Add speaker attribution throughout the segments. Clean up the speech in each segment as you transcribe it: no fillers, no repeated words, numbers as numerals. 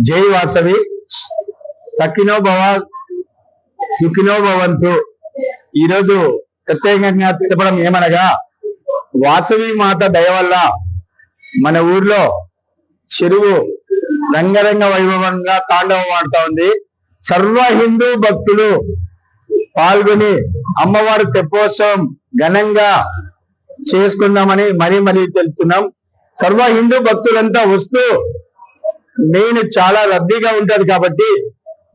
Speaker 1: జై వాసవి సఖినో భవ సుఖినో భవంతు. ఈరోజు ప్రత్యేకంగా తెలపడం ఏమనగా, వాసవి మాత దయ వల్ల మన ఊర్లో చెరువు రంగరంగ వైభవంగా తాండవం ఆడుతా ఉంది. సర్వ హిందూ భక్తులు పాల్గొని అమ్మవారి తెప్పోత్సవం ఘనంగా చేసుకుందామని మరీ తెలుపుతున్నాం. సర్వ హిందూ భక్తులంతా వస్తూ మెయిన్ చాలా రద్దీగా ఉంటది కాబట్టి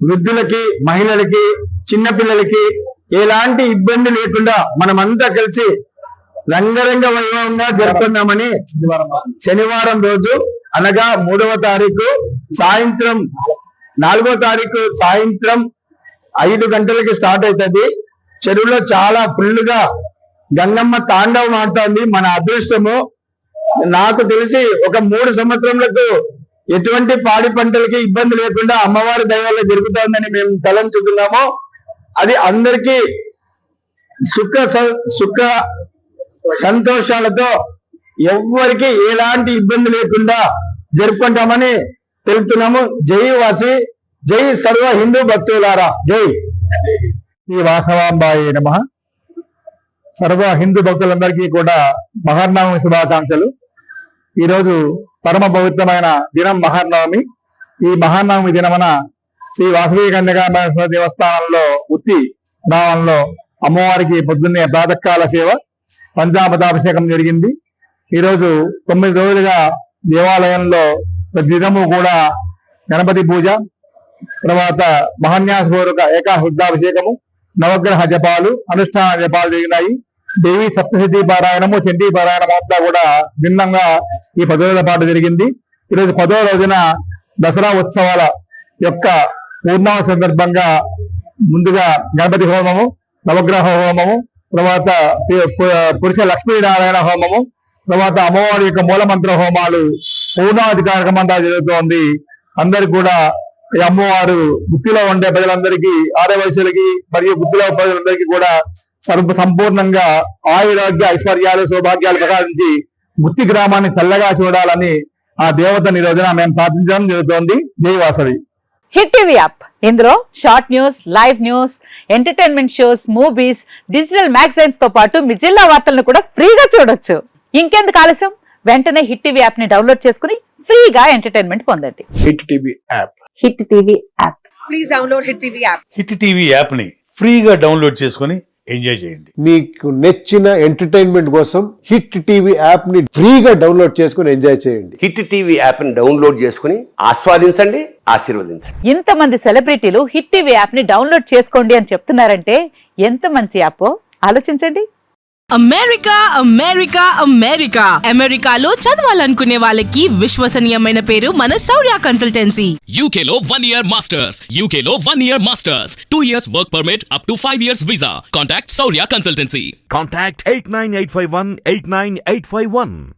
Speaker 1: వృద్ధులకి, మహిళలకి, చిన్నపిల్లలకి ఎలాంటి ఇబ్బంది లేకుండా మనమంతా కలిసి రంగరంగ వైభవంగా జరుపుకుందామని శనివారం రోజు అనగా 3వ తారీఖు సాయంత్రం 4వ తారీఖు సాయంత్రం 5 గంటలకి స్టార్ట్ అవుతుంది. చెరువులో చాలా ఫుల్గా గంగమ్మ తాండవం ఆడుతోంది. మన అదృష్టము. నాకు తెలిసి ఒక 3 సంవత్సరములకు ఎటువంటి పాడి పంటలకి ఇబ్బంది లేకుండా అమ్మవారి దయ వల్ల జరుగుతోందని మేము తలంచుతున్నాము. అది అందరికీ సుఖ సంతోషాలతో ఎవ్వరికి ఎలాంటి ఇబ్బంది లేకుండా జరుపుకుంటామని తెలుపుతున్నాము. జై వాసి, జై సర్వ హిందూ భక్తులారా, జై శ్రీ వాసవాంబాయ నమః. సర్వ హిందూ భక్తులందరికీ కూడా మహానవమి శుభాకాంక్షలు. ఈరోజు పరమ పవిత్రమైన దినం మహానవమి. ఈ మహానవమి దినమున శ్రీ వాసవి కన్యకామేశ్వర దేవస్థానంలో ఉత్తి గ్రామంలో అమ్మవారికి పొద్దున్నే ప్రాతకాల సేవ, పంచామృతాభిషేకం జరిగింది. ఈరోజు 9 రోజులుగా దేవాలయంలో ప్రతిదినము కూడా గణపతి పూజ, తర్వాత మహాన్యాసపూర్వక ఏకాశుద్ధాభిషేకము, నవగ్రహ జపాలు, అనుష్ఠాన జపాలు జరిగినాయి. దేవి సప్తశతి పారాయణము, చండీ పారాయణము అంతా కూడా భిన్నంగా ఈ 10 రోజుల పాటు జరిగింది. ఈరోజు 10వ రోజున దసరా ఉత్సవాల యొక్క పూర్ణావ సందర్భంగా ముందుగా గణపతి హోమము, నవగ్రహ హోమము, తర్వాత పురుష లక్ష్మీనారాయణ హోమము, తర్వాత అమ్మవారి యొక్క మూలమంత్ర హోమాలు, పూర్ణావతి కార్యక్రమంగా జరుగుతోంది. అందరు కూడా ఈ అమ్మవారు గుత్తిలో ఉండే ప్రజలందరికీ, ఆడవయసులకి మరియు గుత్తిలో ప్రజలందరికీ కూడా సంపూర్ణంగా ఆయురాగ్య ఐశ్వర్యాలు సౌభాగ్యాలు ప్రకాశించి గుత్తి గ్రామాన్ని చల్లగా చూడాలని ఆ దేవతని రోజున మేము ప్రార్థించడం జరుగుతోంది. జై వాసవి.
Speaker 2: హిట్ టీవీ యాప్ ఇందులో short news, live news, entertainment shows, movies, digital magazines తో పాటు మీ జిల్లా వార్తలను కూడా ఫ్రీగా చూడొచ్చు. ఇంకెందుకు ఆలస్యం, వెంటనే హిట్ టీవీ యాప్ ని డౌన్లోడ్ చేసుకుని ఫ్రీగా ఎంటర్టైన్మెంట్ పొందండి.
Speaker 1: Hit TV app.
Speaker 2: Hit TV app.
Speaker 3: Please download hit TV app.
Speaker 4: Hit TV app ని ఫ్రీగా డౌన్లోడ్ చేసుకుని ఎంజాయ్ చేయండి.
Speaker 5: మీకు నచ్చిన ఎంటర్టైన్మెంట్ కోసం హిట్ టీవీ యాప్ ని ఫ్రీగా డౌన్లోడ్ చేసుకుని ఎంజాయ్ చేయండి.
Speaker 6: హిట్ టీవీ యాప్ ని డౌన్లోడ్ చేసుకుని ఆస్వాదించండి, ఆశీర్వదించండి.
Speaker 2: ఇంతమంది సెలబ్రిటీలు హిట్ టీవీ యాప్ ని డౌన్లోడ్ చేసుకోండి అని చెప్తున్నారంటే ఎంత మంచి యాప్ ఆలోచించండి.
Speaker 3: అమెరికా అమెరికా అమెరికా అమెరికాలో చదవాలనుకునే వాళ్ళకి విశ్వసనీయమైన పేరు మన శౌర్య కన్సల్టెన్సీ.
Speaker 7: UK లో 1 year masters. UK లో 1 year masters. 2 years work permit up to 5 years visa. Contact Saurya Consultancy.
Speaker 8: Contact 89851 89851.